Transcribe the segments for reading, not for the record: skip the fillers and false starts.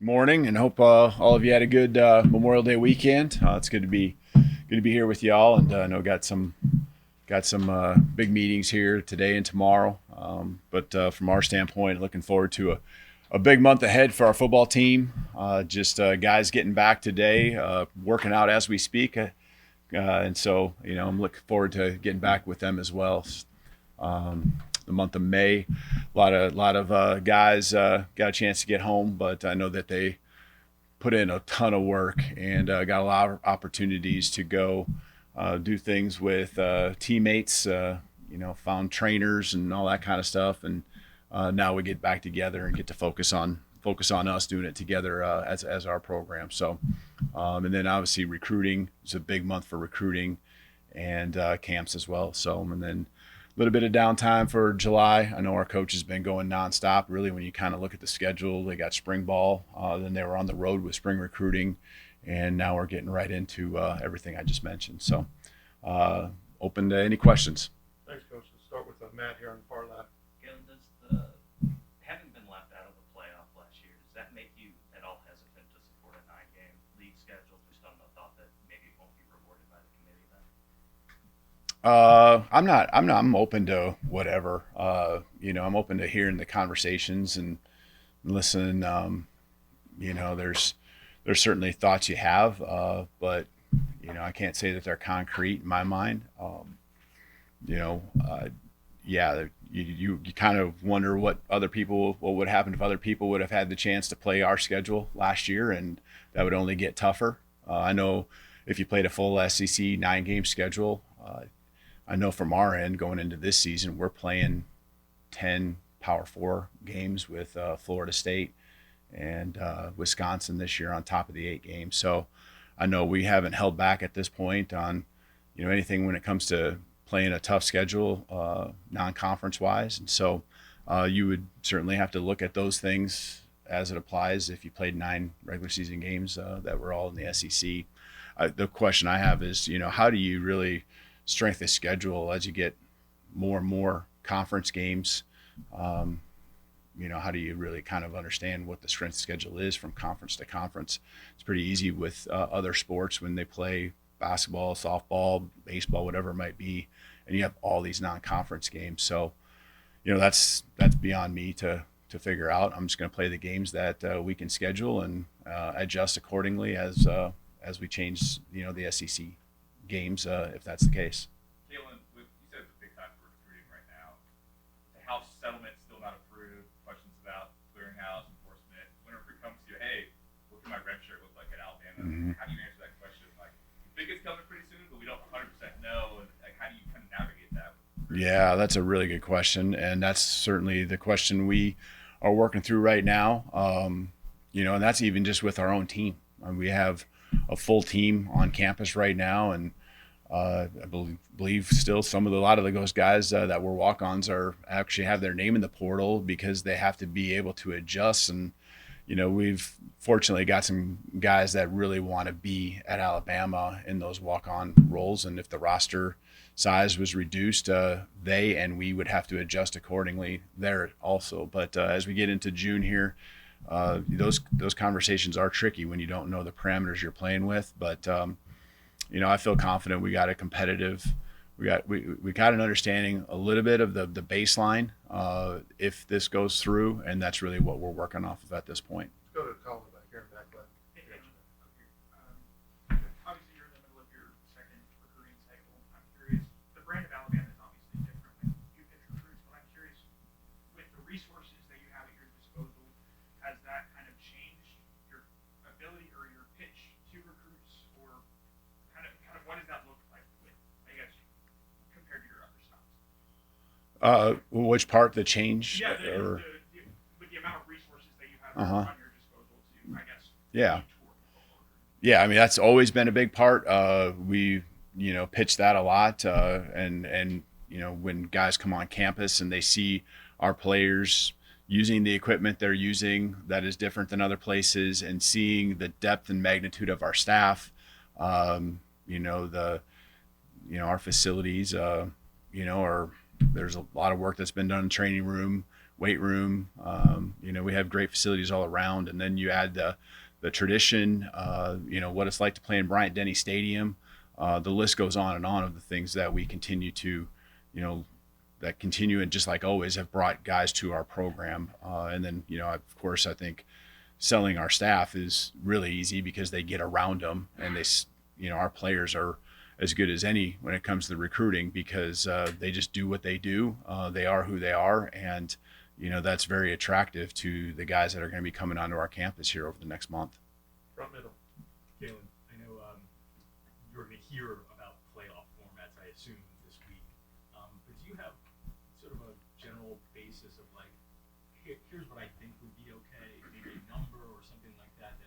Morning, and hope all of you had a good Memorial Day weekend. It's good to be here with y'all, and I know got some big meetings here today and tomorrow. But from our standpoint, looking forward to a big month ahead for our football team. Just guys getting back today, working out as we speak, and so I'm looking forward to getting back with them as well. The month of May. A lot of guys got a chance to get home, but I know that they put in a ton of work and got a lot of opportunities to go do things with teammates. Found trainers and all that kind of stuff, and now we get back together and get to focus on us doing it together as our program. So, and then obviously recruiting is a big month for recruiting and camps as well. So, and then a little bit of downtime for July. I know our coach has been going nonstop. Really, when you kind of look at the schedule, they got spring ball, then they were on the road with spring recruiting, and now we're getting right into everything I just mentioned. So, open to any questions. Thanks, Coach. Let's start with Matt here on the far left. Kevin, does the having been left out of the playoff last year, does that make you at all hesitant to support a nine-game league schedule, just on the thought that maybe it won't be rewarded by the committee then? I'm not. I'm not. I'm open to whatever. I'm open to hearing the conversations and listen. There's certainly thoughts you have, but I can't say that they're concrete in my mind. You know, uh, yeah, you kind of wonder what would happen if other people would have had the chance to play our schedule last year, and that would only get tougher. I know if you played a full SEC 9-game schedule, I know from our end going into this season, we're playing 10 Power Four games with Florida State and Wisconsin this year on top of the 8 games. So I know we haven't held back at this point on anything when it comes to playing a tough schedule, non-conference wise. And so you would certainly have to look at those things as it applies if you played 9 regular season games that were all in the SEC. The question I have is, how do you really strengthen the schedule as you get more and more conference games? How do you really kind of understand what the strength schedule is from conference to conference? It's pretty easy with other sports when they play basketball, softball, baseball, whatever it might be, and you have all these non-conference games. So, that's beyond me to figure out. I'm just going to play the games that we can schedule and adjust accordingly as we change, the SEC games if that's the case. Kalen, you said it's a big time for recruiting right now. The House settlement still not approved. Questions about clearinghouse enforcement. When a recruit comes to you, hey, what can my red shirt look like at Alabama? Mm-hmm. How do you answer that question? Like, we think it's coming pretty soon, but we don't 100% know. And like, how do you kind of navigate that? Yeah, that's a really good question, and that's certainly the question we are working through right now. And that's even just with our own team. We have a full team on campus right now, and I believe still a lot of those guys that were walk-ons are actually have their name in the portal because they have to be able to adjust. And we've fortunately got some guys that really want to be at Alabama in those walk-on roles, and if the roster size was reduced, they and we would have to adjust accordingly there also. But as we get into June here, those conversations are tricky when you don't know the parameters you're playing with. But I feel confident we got a competitive. We got an understanding a little bit of the baseline if this goes through, and that's really what we're working off of at this point. Let's go to Colin back here and back left. Hey, Yeah. Kevin. Obviously, you're in the middle of your second recruiting cycle. I'm curious. The brand of Alabama is obviously different when you pitch recruits, but I'm curious, with the resources that you have at your disposal, has that kind of changed your ability or your pitch to recruits, or kind of what does that look like with, I guess, compared to your other stops? Which part the change? Yeah, Or with the amount of resources that you have uh-huh. on your disposal to, I guess, Yeah. lead toward football recruiting. Yeah, I mean that's always been a big part. We pitch that a lot, and when guys come on campus and they see our players using the equipment they're using that is different than other places, and seeing the depth and magnitude of our staff, the our facilities, are there's a lot of work that's been done in the training room weight room. We have great facilities all around, and then you add the tradition, what it's like to play in Bryant-Denny Stadium. The list goes on and on of the things that we continue to, that continue and just like always have brought guys to our program. And then, of course, I think selling our staff is really easy because they get around them, and our players are as good as any when it comes to recruiting because they just do what they do. They are who they are, and that's very attractive to the guys that are going to be coming onto our campus here over the next month. Front middle. Galen, I know you're going to hear about playoff formats, I assume, this week. But do you have sort of a general basis of like, here's what I think would be okay, maybe a number or something like that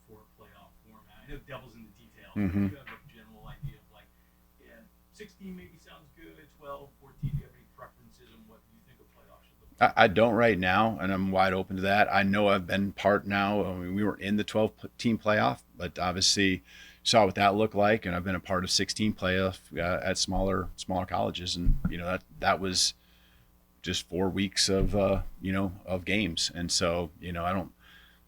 for a playoff format? I know the devil's in the details. Mm-hmm. But do you have a general idea of like, 16 maybe sounds good, 12, 14, do you have any preferences on what you think a playoff should look like? I don't right now, and I'm wide open to that. I know I've been part now. I mean, we weren't in the 12-team playoff, but obviously saw what that looked like, and I've been a part of 16 playoff at smaller colleges, and that was just 4 weeks of of games, and so I don't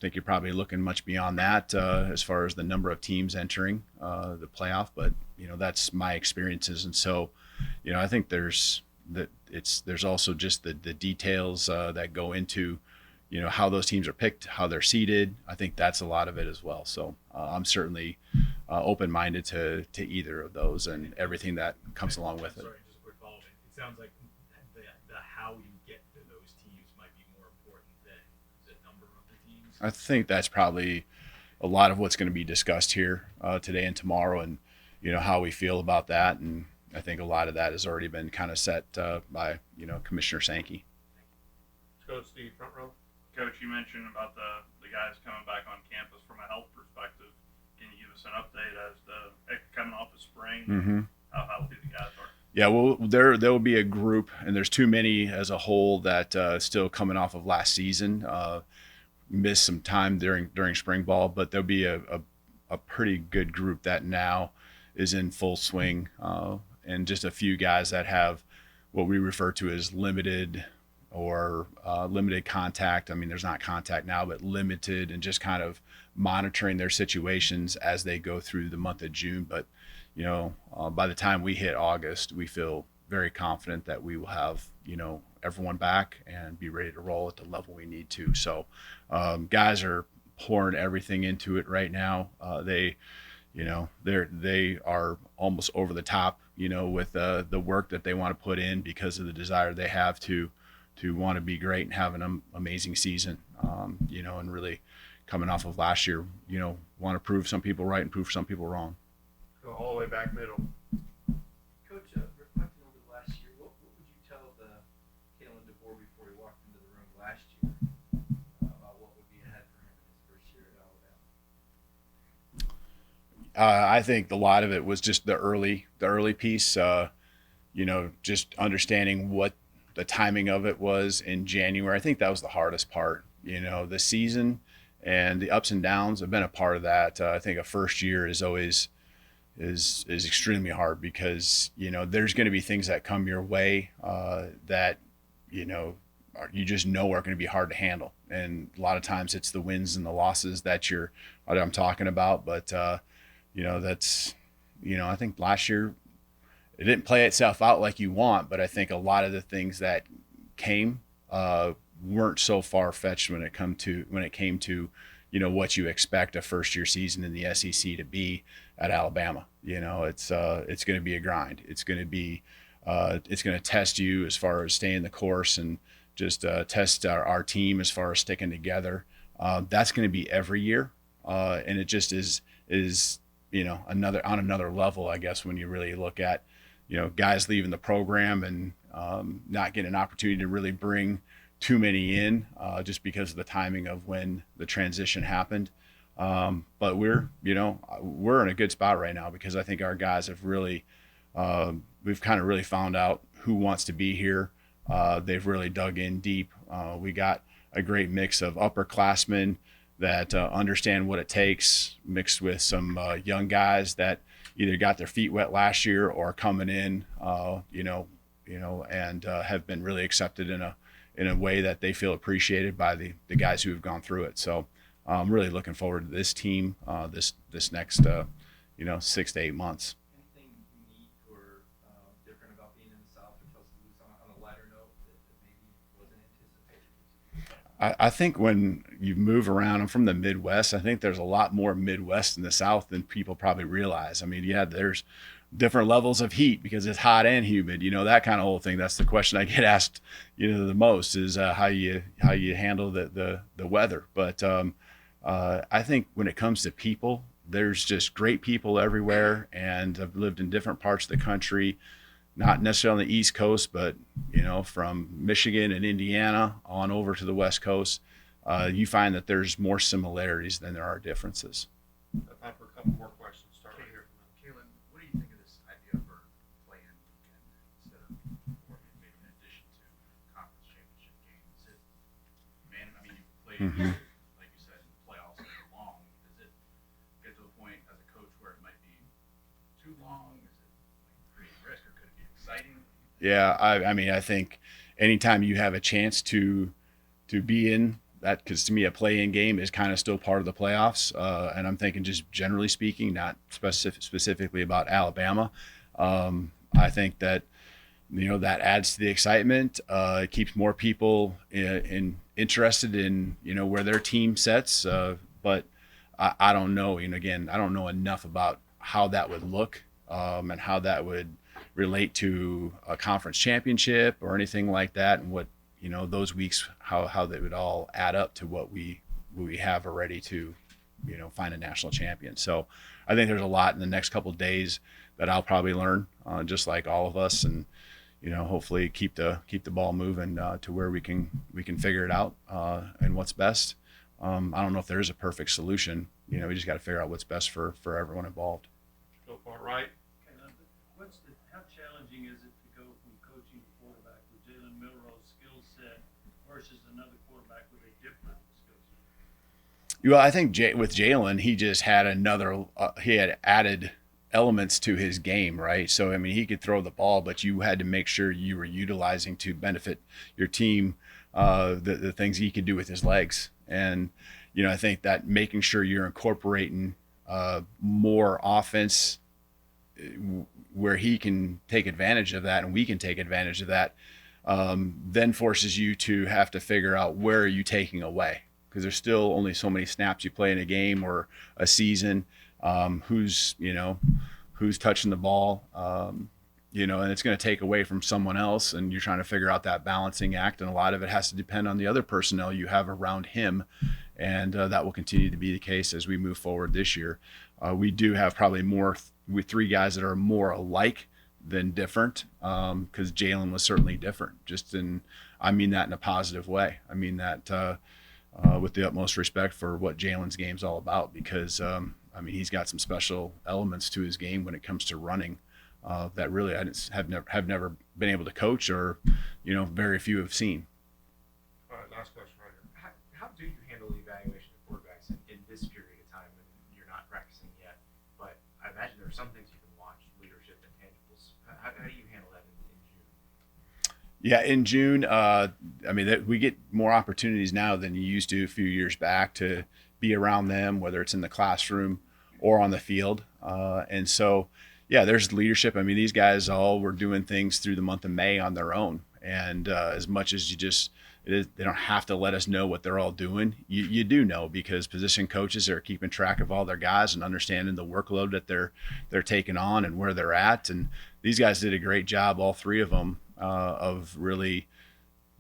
think you're probably looking much beyond that as far as the number of teams entering the playoff, but that's my experiences, and so I think there's also just the details that go into how those teams are picked, how they're seeded. I think that's a lot of it as well. So I'm certainly open-minded to either of those and everything that comes along with it. Sorry, just a quick follow-up. It sounds like the how you get to those teams might be more important than the number of the teams. I think that's probably a lot of what's going to be discussed here today and tomorrow, and how we feel about that. And I think a lot of that has already been kind of set by Commissioner Sankey. Let's go to Steve, front row. Coach, you mentioned about the guys coming back on campus from a health perspective. Can you give us an update as to coming off of spring, Mm-hmm. how healthy the guys are? Yeah, well, there will be a group, and there's too many as a whole that still coming off of last season, missed some time during spring ball, but there'll be a pretty good group that now is in full swing, and just a few guys that have what we refer to as limited contact. I mean, there's not contact now, but limited, and just kind of monitoring their situations as they go through the month of June. But by the time we hit August, we feel very confident that we will have everyone back and be ready to roll at the level we need to. So guys are pouring everything into it right now. They are almost over the top with the work that they want to put in because of the desire they have to want to be great and have an amazing season, and really coming off of last year, want to prove some people right and prove some people wrong. Go all the way back middle. Coach, reflecting over the last year, what would you tell Kalen DeBoer before he walked into the room last year about what would be ahead for him in his first year at Alabama? I think a lot of it was just the early piece, just understanding what the timing of it was in January. I think that was the hardest part. The season and the ups and downs have been a part of that. I think a first year is always is extremely hard because there's going to be things that come your way that you just know are going to be hard to handle, and a lot of times it's the wins and the losses that I'm talking about. But that's I think last year it didn't play itself out like you want, but I think a lot of the things that came weren't so far-fetched when it came to what you expect a first-year season in the SEC to be at Alabama. It's going to be a grind. It's going to test you as far as staying the course and just test our team as far as sticking together. That's going to be every year, and it just is another level, I guess, when you really look at guys leaving the program and not getting an opportunity to really bring too many in just because of the timing of when the transition happened. But we're in a good spot right now because I think our guys have really we've kind of really found out who wants to be here. They've really dug in deep. We got a great mix of upperclassmen that understand what it takes, mixed with some young guys that either got their feet wet last year or coming in, and have been really accepted in in a way that they feel appreciated by the guys who have gone through it. So I'm really looking forward to this team this next 6 to 8 months. Anything unique or different about being in the South or Tuscaloosa on a lighter note that maybe wasn't anticipated? I think when you move around, I'm from the Midwest. I think there's a lot more Midwest in the South than people probably realize. I mean, yeah, there's different levels of heat because it's hot and humid, that kind of whole thing. That's the question I get asked, the most is how you handle the weather. But I think when it comes to people, there's just great people everywhere, and I've lived in different parts of the country, not necessarily on the East Coast, but from Michigan and Indiana on over to the West Coast, you find that there's more similarities than there are differences. Time for a couple more questions. Start right here from Kalen, what do you think of this idea for play-in weekend instead of, or maybe in addition to conference championship games? You play, like you said, in playoffs are long. Does it get to a point as a coach where it might be too long? Is it creating risk, or could it be exciting? Yeah, I think anytime you have a chance to be in that, because to me a play-in game is kind of still part of the playoffs, and I'm thinking just generally speaking, not specifically about Alabama. I think that that adds to the excitement. It keeps more people interested in where their team sets. But I don't know. And again, I don't know enough about how that would look and how that would relate to a conference championship or anything like that, and what those weeks, how they would all add up to what we have already to find a national champion. So I think there's a lot in the next couple of days that I'll probably learn, just like all of us, and hopefully keep the ball moving to where we can figure it out and what's best. I don't know if there is a perfect solution. We just got to figure out what's best for everyone involved. Go far right. How challenging is it to go from coaching a quarterback with Jalen Milroe's skill set versus another quarterback with a different skill set? Well, I think with Jalen, he just had he had added elements to his game, right? So, he could throw the ball, but you had to make sure you were utilizing to benefit your team the things he could do with his legs. And, I think that making sure you're incorporating more offense where he can take advantage of that and we can take advantage of that, then forces you to have to figure out where are you taking away, because there's still only so many snaps you play in a game or a season. Who's touching the ball, and it's going to take away from someone else, and you're trying to figure out that balancing act, and a lot of it has to depend on the other personnel you have around him, and that will continue to be the case as we move forward this year. We do have probably with three guys that are more alike than different, because Jalen was certainly different. I mean that in a positive way. I mean that with the utmost respect for what Jalen's game's all about, because he's got some special elements to his game when it comes to running that really I have never been able to coach, or very few have seen. All right, last question right here. How do you handle the evaluation of quarterbacks in this period of time when you're not practicing yet? But I imagine there are some things you can watch, leadership, intangibles. How do you handle that in June? Yeah, in June, we get more opportunities now than you used to a few years back to be around them, whether it's in the classroom or on the field. And so, yeah, there's leadership. These guys all were doing things through the month of May on their own. And as much as they don't have to let us know what they're all doing. You do know, because position coaches are keeping track of all their guys and understanding the workload that they're taking on and where they're at. And these guys did a great job, all three of them, of really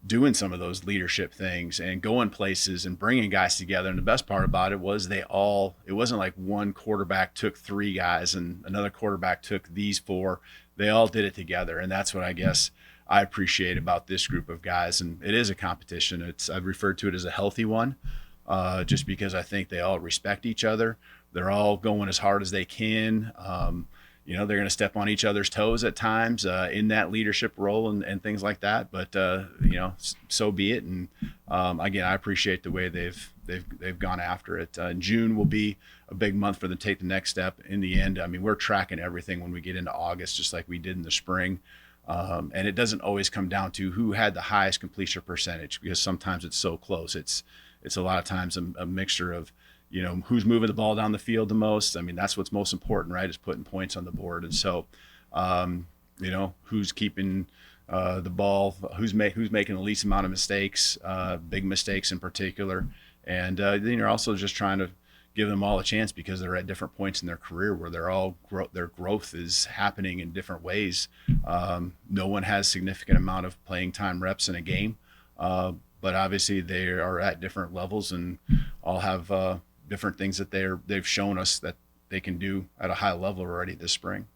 doing some of those leadership things and going places and bringing guys together. And the best part about it was it wasn't like one quarterback took three guys and another quarterback took these four. They all did it together. And that's what I guess I appreciate about this group of guys. And it is a competition. I've referred to it as a healthy one, just because I think they all respect each other. They're all going as hard as they can. They're going to step on each other's toes at times in that leadership role and things like that. But so be it. And again, I appreciate the way they've gone after it. June will be a big month for them to take the next step. In the end, we're tracking everything when we get into August, just like we did in the spring. And it doesn't always come down to who had the highest completion percentage, because sometimes it's so close. It's a lot of times a mixture of, who's moving the ball down the field the most. I mean, that's what's most important, right? Is putting points on the board. And so, who's keeping the ball, who's making the least amount of mistakes, big mistakes in particular. And then you're also just trying to give them all a chance, because they're at different points in their career where their growth is happening in different ways. No one has significant amount of playing time reps in a game, but obviously they are at different levels and all have different things that they've shown us that they can do at a high level already this spring.